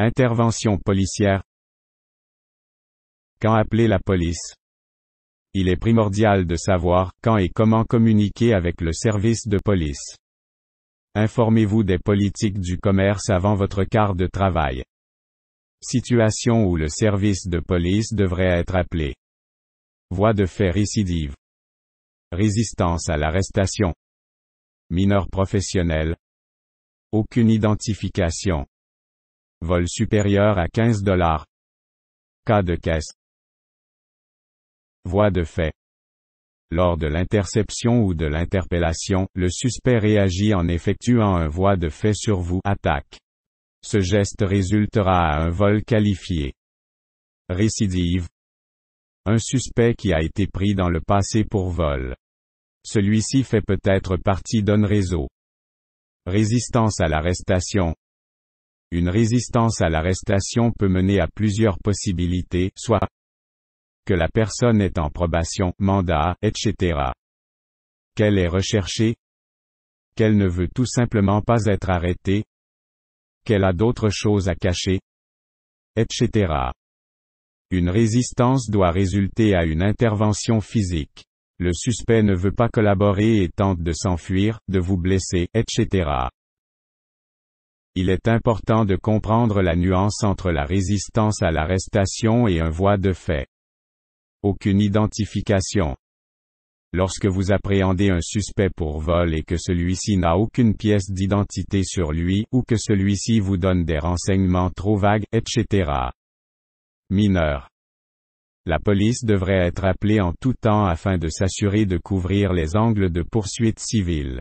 Intervention policière. Quand appeler la police? Il est primordial de savoir quand et comment communiquer avec le service de police. Informez-vous des politiques du commerce avant votre quart de travail. Situation où le service de police devrait être appelé. Voie de fait récidive. Résistance à l'arrestation. Mineur professionnel. Aucune identification. Vol supérieur à 15 $. Cas de caisse. Voie de fait. Lors de l'interception ou de l'interpellation, le suspect réagit en effectuant un voie de fait sur vous, attaque. Ce geste résultera à un vol qualifié. Récidive. Un suspect qui a été pris dans le passé pour vol. Celui-ci fait peut-être partie d'un réseau. Résistance à l'arrestation. Une résistance à l'arrestation peut mener à plusieurs possibilités, soit que la personne est en probation, mandat, etc. Qu'elle est recherchée, qu'elle ne veut tout simplement pas être arrêtée, qu'elle a d'autres choses à cacher, etc. Une résistance doit résulter à une intervention physique. Le suspect ne veut pas collaborer et tente de s'enfuir, de vous blesser, etc. Il est important de comprendre la nuance entre la résistance à l'arrestation et un voie de fait. Aucune identification. Lorsque vous appréhendez un suspect pour vol et que celui-ci n'a aucune pièce d'identité sur lui, ou que celui-ci vous donne des renseignements trop vagues, etc. Mineur. La police devrait être appelée en tout temps afin de s'assurer de couvrir les angles de poursuite civile.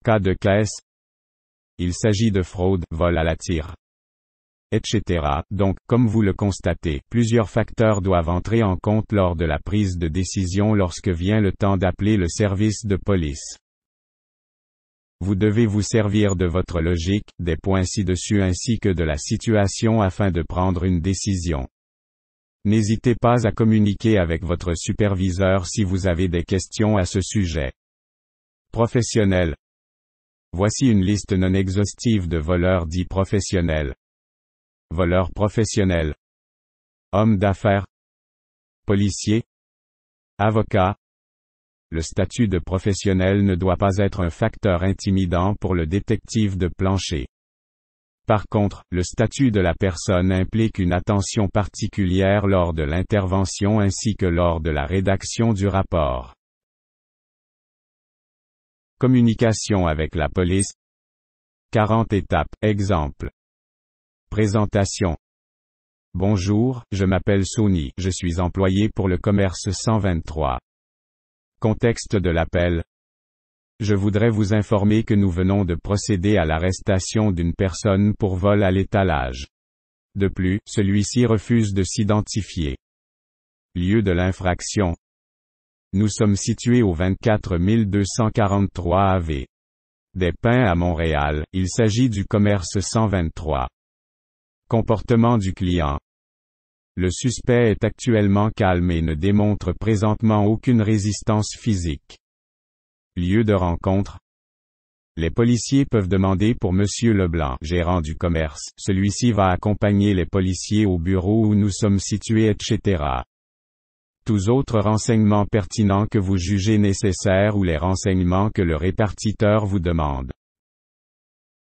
Cas de caisse. Il s'agit de fraude, vol à la tire, etc. Donc, comme vous le constatez, plusieurs facteurs doivent entrer en compte lors de la prise de décision lorsque vient le temps d'appeler le service de police. Vous devez vous servir de votre logique, des points ci-dessus ainsi que de la situation afin de prendre une décision. N'hésitez pas à communiquer avec votre superviseur si vous avez des questions à ce sujet. Professionnel. Voici une liste non exhaustive de voleurs dits professionnels. Voleurs professionnels. Hommes d'affaires. Policiers. Avocats. Le statut de professionnel ne doit pas être un facteur intimidant pour le détective de plancher. Par contre, le statut de la personne implique une attention particulière lors de l'intervention ainsi que lors de la rédaction du rapport. Communication avec la police. 40 étapes, exemple. Présentation. Bonjour, je m'appelle Sony, je suis employé pour le commerce 123. Contexte de l'appel. Je voudrais vous informer que nous venons de procéder à l'arrestation d'une personne pour vol à l'étalage. De plus, celui-ci refuse de s'identifier. Lieu de l'infraction. Nous sommes situés au 24 243 AV. Des Pins à Montréal, il s'agit du commerce 123. Comportement du client. Le suspect est actuellement calme et ne démontre présentement aucune résistance physique. Lieu de rencontre. Les policiers peuvent demander pour Monsieur Leblanc, gérant du commerce. Celui-ci va accompagner les policiers au bureau où nous sommes situés, etc. Tous autres renseignements pertinents que vous jugez nécessaires ou les renseignements que le répartiteur vous demande.